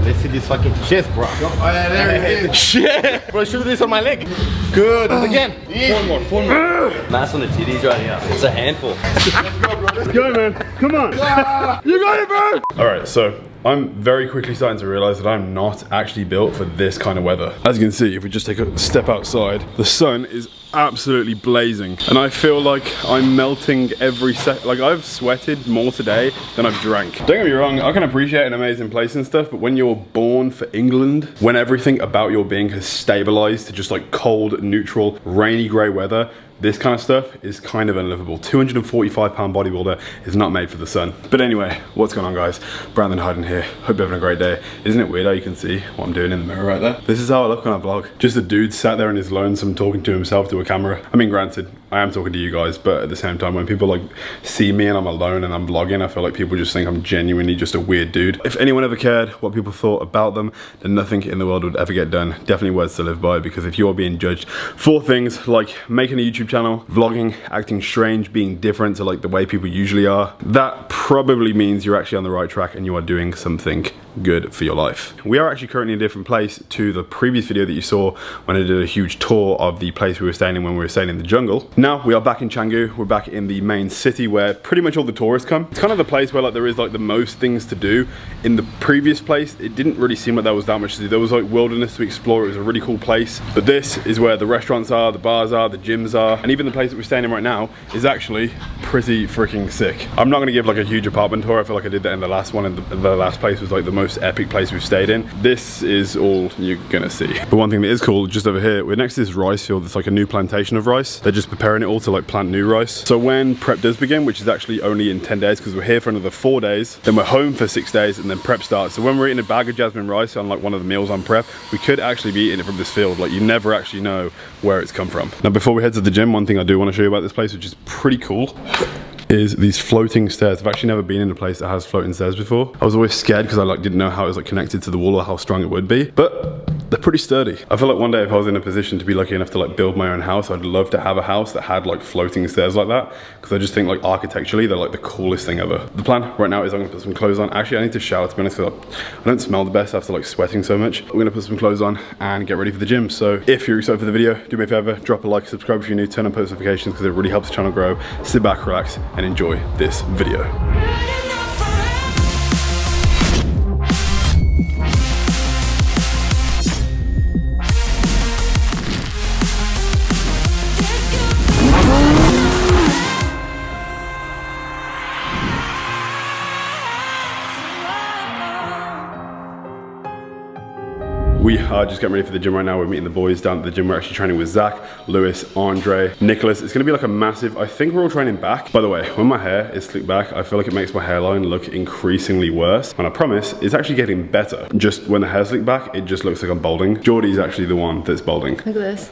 Let's see this fucking chest, bro. Oh, yeah, there it is. Shit. Bro, shoot this on my leg. Good. Again. Four more. Mass on the titties right here. It's a handful. Let's go, bro. Let's go, man. Come on. You got it, bro. All right, so I'm very quickly starting to realize that I'm not actually built for this kind of weather. As you can see, if we just take a step outside, the sun is absolutely blazing. And I feel like I'm melting every second. Like, I've sweated more today than I've drank. Don't get me wrong, I can appreciate an amazing place and stuff, but when you're born for England, when everything about your being has stabilized to just like cold, neutral, rainy grey weather, this kind of stuff is kind of unlivable. 245-pound bodybuilder is not made for the sun. But anyway, what's going on, guys? Brandon Hyden here. Hope you're having a great day. Isn't it weird how you can see what I'm doing in the mirror right there? This is how I look when I vlog. Just a dude sat there in his lonesome talking to himself to a camera. I mean, granted, I am talking to you guys, but at the same time, when people like see me and I'm alone and I'm vlogging, I feel like people just think I'm genuinely just a weird dude. If anyone ever cared what people thought about them, then nothing in the world would ever get done. Definitely words to live by, because if you are being judged for things like making a YouTube channel, vlogging, acting strange, being different to like the way people usually are, that probably means you're actually on the right track and you are doing something good for your life. We are actually currently in a different place to the previous video that you saw when I did a huge tour of the place we were staying in when we were staying in the jungle. Now we are back in Canggu. We're back in the main city where pretty much all the tourists come. It's kind of the place where like there is like the most things to do. In the previous place, it didn't really seem like there was that much to do. There was like wilderness to explore. It was a really cool place. But this is where the restaurants are, the bars are, the gyms are, and even the place that we're staying in right now is actually pretty freaking sick. I'm not gonna give like a huge apartment tour. I feel like I did that in the last one, and the last place was like the most epic place we've stayed in. This is all you're gonna see. But one thing that is cool, just over here, we're next to this rice field. It's like a new plantation of rice. They're just preparing it all to like plant new rice. So when prep does begin, which is actually only in 10 days because we're here for another 4 days, then we're home for 6 days, and then prep starts. So when we're eating a bag of jasmine rice on like one of the meals on prep, we could actually be eating it from this field. Like, you never actually know where it's come from. Now before we head to the gym, one thing I do want to show you about this place, which is pretty cool, is these floating stairs. I've actually never been in a place that has floating stairs before. I was always scared because I like didn't know how it was like connected to the wall or how strong it would be, but they're pretty sturdy. I feel like one day if I was in a position to be lucky enough to like build my own house, I'd love to have a house that had like floating stairs like that, because I just think like architecturally they're like the coolest thing ever. The plan right now is I'm gonna put some clothes on. Actually, I need to shower, to be honest, because I don't smell the best after like sweating so much. We're gonna put some clothes on and get ready for the gym. So if you're excited for the video, do me a favor, drop a like, subscribe if you're new, turn on post notifications because it really helps the channel grow. Sit back, relax, and enjoy this video. We are just getting ready for the gym right now. We're meeting the boys down at the gym. We're actually training with Zach, Lewis, Andre, Nicholas. It's gonna be like a massive, I think we're all training back. By the way, when my hair is slicked back, I feel like it makes my hairline look increasingly worse. And I promise, it's actually getting better. Just when the hair's slicked back, it just looks like I'm balding. Geordie's actually the one that's balding. Look at this.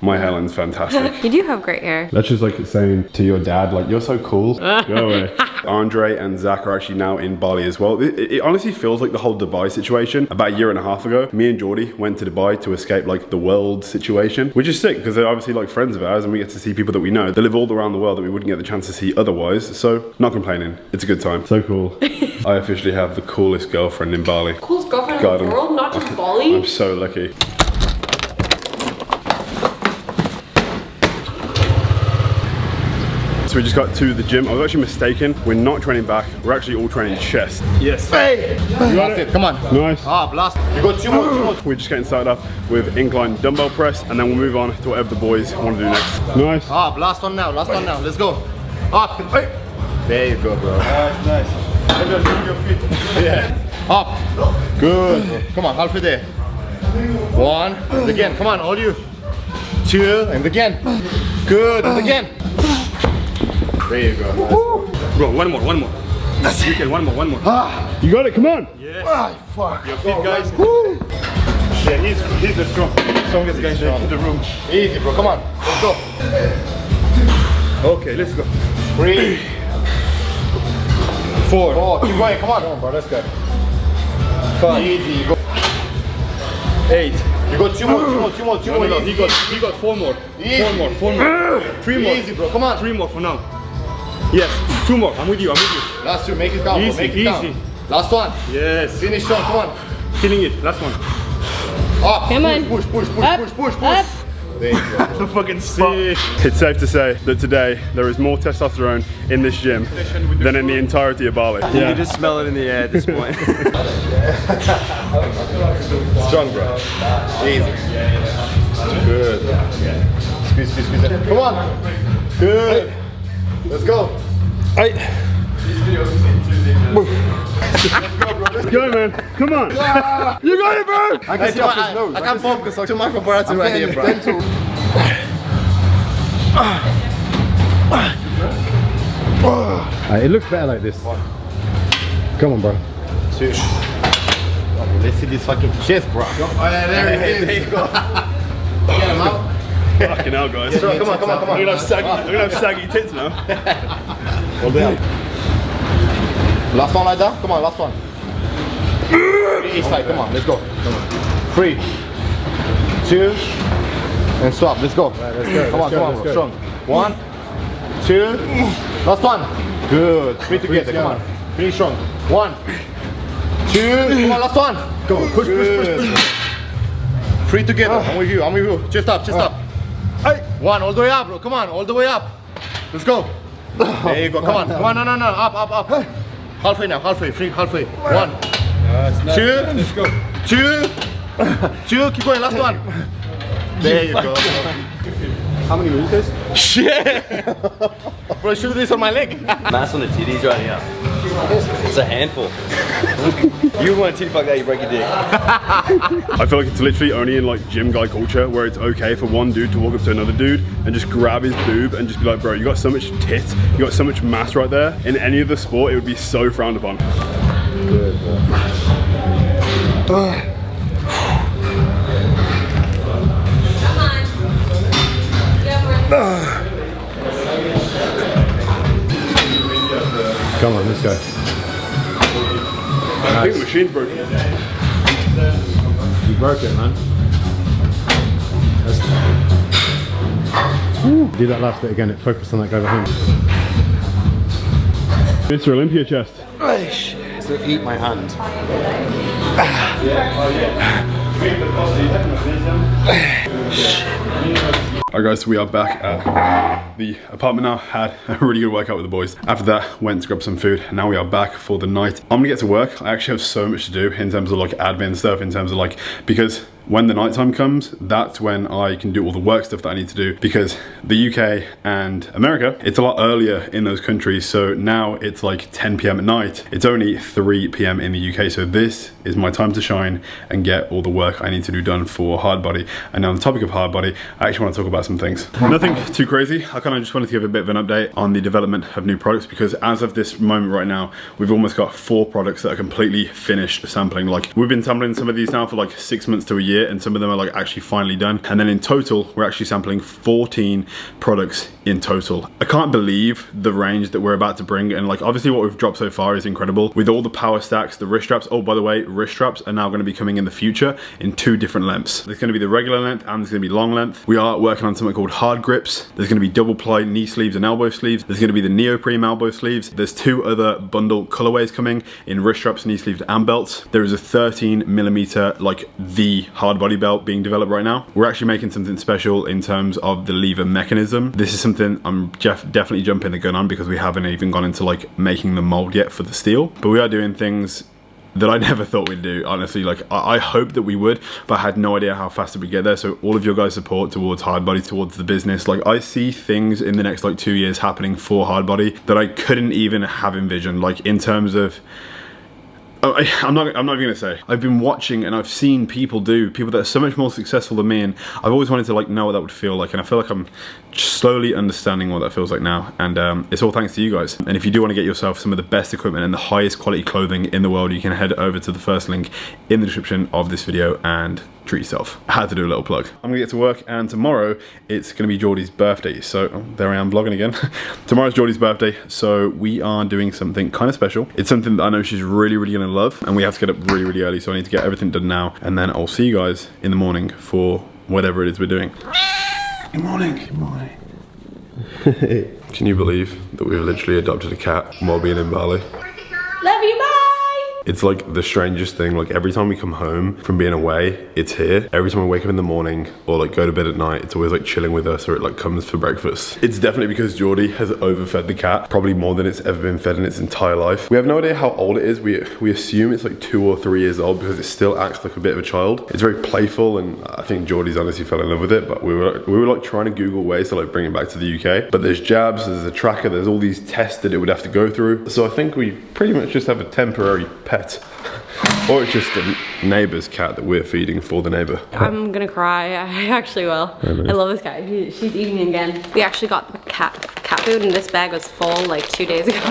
My hairline's fantastic. You do have great hair. That's just like saying to your dad, like, you're so cool. Go away. Andre and Zach are actually now in Bali as well. It honestly feels like the whole Dubai situation. About a year and a half ago, me and Geordie went to Dubai to escape like the world situation, which is sick because they're obviously like friends of ours and we get to see people that we know. They live all around the world that we wouldn't get the chance to see otherwise. So not complaining. It's a good time. So cool. I officially have the coolest girlfriend in Bali. Coolest girlfriend in the world, not just Bali. I'm so lucky. So we just got to the gym. I was actually mistaken. We're not training back. We're actually all training chest. Yes. Hey! You got it. Come on. Nice. Ah, blast. You got two more. We're just getting started off with incline dumbbell press, and then we'll move on to whatever the boys want to do next. Nice. Ah, last one now. Last one now. Let's go. Up. Hey. There you go, bro. Nice. Your feet. Yeah. Up. Good. Come on, halfway there. One. And again. Come on, all you. Two. And again. Good. And again. There you go. Bro, one more. That's it. One more. You got it, come on. Yes. Ah, fuck. Your feet, guys. Yeah, he's the strongest guy in the room. Easy, bro. Come on. Let's go. Okay, let's go. 3, 4. Keep going. Come on, bro. Let's go. 5. Easy. Go. 8. You got two more. No, he got 4 more. Easy. 4 more. 3 more. Easy, bro. Come on. 3 more for now. Yes, 2 more. I'm with you. Last 2. Make it count. Easy, Make it easy. count. Last one. Yes. Finish strong. Come on. Killing it. Last one. Up. Come on. Push, push, push, Up. push, push, push. Up. There you go. That's a fucking sick. It's safe to say that today there is more testosterone in this gym than in the entirety of Bali. You can just smell it in the air at this point. Strong, bro. Easy. Good. Squeeze, squeeze, squeeze. Come on. Good. Let's go. Hey. Let's go, man. Come on. You got it, bro. I can't focus. Too much paparazzi right here, bro. It looks better like this. Come on, bro. Two. Oh, let's see this fucking chest, bro. Oh, yeah, there you go. Get him out. Fucking hell, guys. Come on, come on, come on. We're gonna have saggy tits now. Hold it up. Last one like that? Come on, last one. Each side, come on, let's go. Come on. 3, 2, and swap. Let's go. Right, let's go. Come on, come on, bro. Strong. 1, 2, last one. Good. 3 together, come on. Finish strong. 1, 2, come on, last one. Go. Push, push, push, push. 3 together. I'm with you, I'm with you. Chest up, chest up. 1, all the way up, bro. Come on, all the way up. Let's go. There you go. Come on. Come on, no. Up, up, up. Halfway now, halfway. 3, halfway. 1, 2, let's go. 2, 2. Keep going. Last one. There you go. How many meters? Shit. Bro, shoot this on my leg. Mass on the titties right here. It's a handful. You want a titty fuck that, you break your dick. I feel like it's literally only in like gym guy culture where it's okay for one dude to walk up to another dude and just grab his boob and just be like, bro, you got so much tits, you got so much mass right there. In any other sport, it would be so frowned upon. Good, bro. Come on, let's go. I think the machine's broken. You broke it, man. Do that last bit again. Focus on that guy behind. Mr. Olympia chest. So eat my hand. Alright guys, so we are back at the apartment now. Had a really good workout with the boys. After that, went to grab some food, and now we are back for the night. I'm gonna get to work. I actually have so much to do in terms of like admin stuff, in terms of like, because when the nighttime comes, that's when I can do all the work stuff that I need to do, because the UK and America, it's a lot earlier in those countries. So now it's like 10 PM at night. It's only 3 PM in the UK. So this is my time to shine and get all the work I need to do done for Hard Body. And now on the topic of Hard Body, I actually want to talk about some things. Nothing too crazy. I kind of just wanted to give a bit of an update on the development of new products, because as of this moment right now, we've almost got 4 products that are completely finished sampling. Like, we've been sampling some of these now for like 6 months to a year, and some of them are like actually finally done. And then in total, we're actually sampling 14 products in total. I can't believe the range that we're about to bring, and like obviously what we've dropped so far is incredible. With all the power stacks, the wrist straps. Oh, by the way, wrist straps are now going to be coming in the future in 2 different lengths. There's going to be the regular length and there's going to be long length. We are working on something called hard grips. There's going to be double ply knee sleeves and elbow sleeves. There's going to be the neoprene elbow sleeves. There's 2 other bundle colorways coming in wrist straps, knee sleeves and belts. There is a 13mm like the Hard Body belt being developed right now. We're actually making something special in terms of the lever mechanism. This is something I'm definitely jumping the gun on, because we haven't even gone into like making the mold yet for the steel, but we are doing things that I never thought we'd do, honestly. Like, I hope that we would, but I had no idea how fast it would get there. So all of your guys' support towards Hard Body, towards the business, like I see things in the next like 2 years happening for Hard Body that I couldn't even have envisioned, like in terms of I'm not even gonna say. I've been watching and I've seen people that are so much more successful than me, and I've always wanted to like know what that would feel like, and I feel like I'm slowly understanding what that feels like now, and it's all thanks to you guys. And if you do want to get yourself some of the best equipment and the highest quality clothing in the world, you can head over to the first link in the description of this video and treat yourself. I had to do a little plug. I'm gonna get to work, and tomorrow it's gonna be Geordie's birthday. So there I am vlogging again. Tomorrow's Geordie's birthday, so we are doing something kind of special. It's something that I know she's really gonna love, and we have to get up really early, so I need to get everything done now, and then I'll see you guys in the morning for whatever it is we're doing. Good morning. Good morning. Can you believe that we've literally adopted a cat while being in Bali? Love you, bye! It's like the strangest thing. Like every time we come home from being away, it's here. Every time we wake up in the morning or like go to bed at night, it's always like chilling with us, or it like comes for breakfast. It's definitely because Geordie has overfed the cat, probably more than it's ever been fed in its entire life. We have no idea how old it is. We assume it's like 2 or 3 years old because it still acts like a bit of a child. It's very playful, and I think Geordie's honestly fell in love with it, but we were like trying to Google ways to like bring it back to the UK. But there's jabs, there's a tracker, there's all these tests that it would have to go through. So I think we pretty much just have a temporary pet. Or it's just a neighbour's cat that we're feeding for the neighbour. I'm gonna cry. I actually will. I love this cat. She's eating again. We actually got the cat food, and this bag was full like 2 days ago.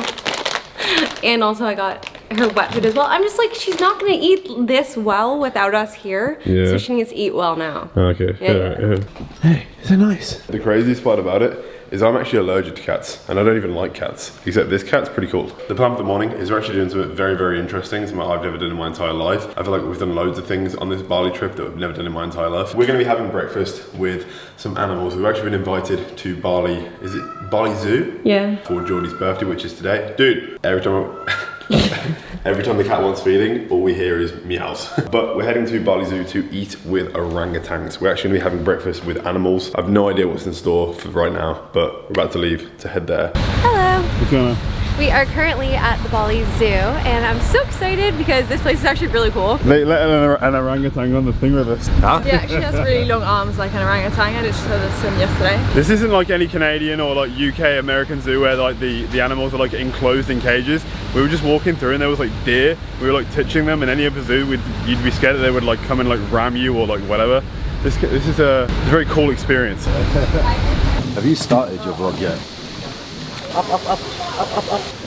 And also I got her wet food as well. I'm just like, she's not gonna eat this well without us here. Yeah. So she needs to eat well now. Okay. Yeah. Hey, is it nice? The craziest part about it is I'm actually allergic to cats, and I don't even like cats, except this cat's pretty cool. The plan for the morning is we're actually doing something very, very interesting, something I've never done in my entire life. I feel like we've done loads of things on this Bali trip that I've never done in my entire life. We're gonna be having breakfast with some animals. We've actually been invited to Bali, is it Bali Zoo? Yeah. For Geordie's birthday, which is today. Dude, every time the cat wants feeding, all we hear is meows. But we're heading to Bali Zoo to eat with orangutans. We're actually gonna be having breakfast with animals. I've no idea what's in store for right now, but we're about to leave to head there. Hello. What's going on? We are currently at the Bali Zoo, and I'm so excited because this place is actually really cool. They let an orangutan on the thing with us. Huh? Yeah, she has really long arms like an orangutan. I just saw this yesterday. This isn't like any Canadian or like UK American zoo where like the animals are like enclosed in cages. We were just walking through and there was like deer. We were like touching them. In any other zoo, you'd be scared that they would like come and like ram you or like whatever. This is a very cool experience. Have you started your vlog yet?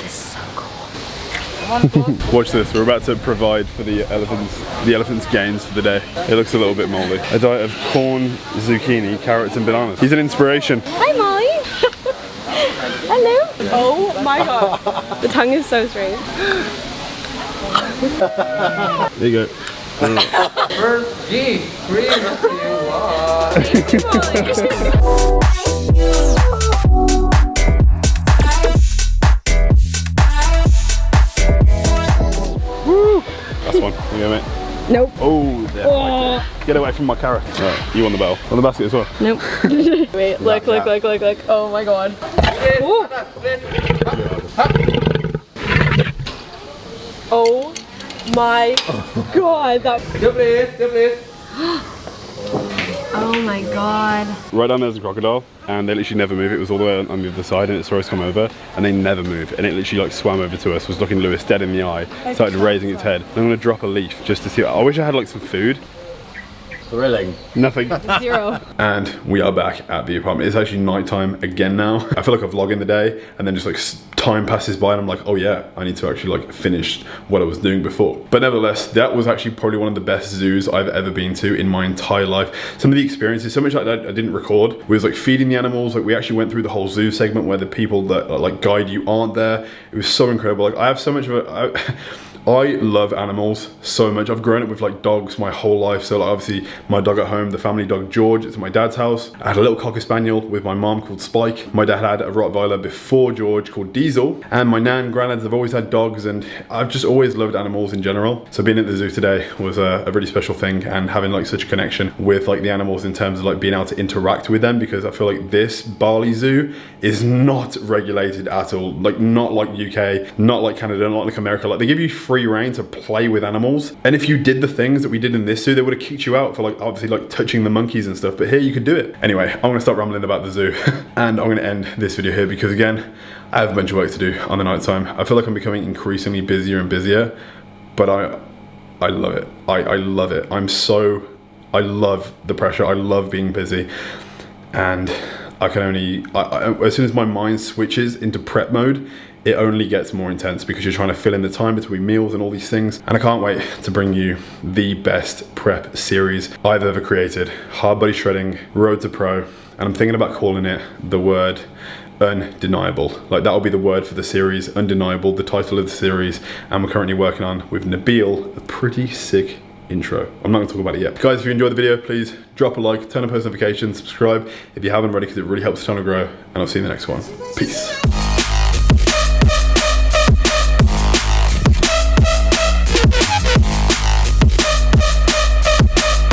This is so cool. Watch this. We're about to provide for the elephants' gains for the day. It looks a little bit moldy. A diet of corn, zucchini, carrots, and bananas. He's an inspiration. Hi, Molly. Hello. Oh my god. The tongue is so strange. There you go. Last one. Here you go, mate. Nope. Oh, there. Get away from my carrot. Right, you want the bowl. On the basket as well. Nope. Wait, look. Oh my god. Oh my god. Oh my god. Right down there's a crocodile, and they literally never move. It was all the way on the other side, and it saw us come over, and they never move. And it literally like swam over to us, was looking Lewis dead in the eye, started raising its head. I'm gonna drop a leaf just to see. I wish I had like some food. Thrilling. Nothing. 0. And we are back at the apartment. It's actually nighttime again now. I feel like I vlog in the day, and then just like time passes by and I'm like, oh yeah, I need to actually like finish what I was doing before. But nevertheless, that was actually probably one of the best zoos I've ever been to in my entire life. Some of the experiences, so much like that I didn't record. We was like feeding the animals. Like we actually went through the whole zoo segment where the people that like guide you aren't there. It was so incredible. Like I have so much of it. I love animals so much. I've grown up with like dogs my whole life. So like obviously my dog at home, the family dog George, it's at my dad's house. I had a little Cocker Spaniel with my mom called Spike. My dad had a Rottweiler before George called Diesel. And my nan and granddads have always had dogs, and I've just always loved animals in general. So being at the zoo today was a really special thing, and having like such a connection with like the animals in terms of like being able to interact with them, because I feel like this Bali Zoo is not regulated at all. Like not like UK, not like Canada, not like America. Like they give you free reign to play with animals, and if you did the things that we did in this zoo, they would have kicked you out for like obviously like touching the monkeys and stuff, but here you could do it. Anyway, I'm gonna stop rambling about the zoo and I'm gonna end this video here because again, I have a bunch of work to do on the night time. I feel like I'm becoming increasingly busier and busier, but I love it. I love it. I love the pressure. I love being busy, and I can only, as soon as my mind switches into prep mode, it only gets more intense because you're trying to fill in the time between meals and all these things. And I can't wait to bring you the best prep series I've ever created. Hard body shredding, road to pro. And I'm thinking about calling it the word undeniable. Like that will be the word for the series, undeniable, the title of the series. And we're currently working on with Nabil a pretty sick intro. I'm not gonna talk about it yet. Guys, if you enjoyed the video, please drop a like, turn on post notifications, subscribe if you haven't already, because it really helps the channel grow. And I'll see you in the next one. Peace.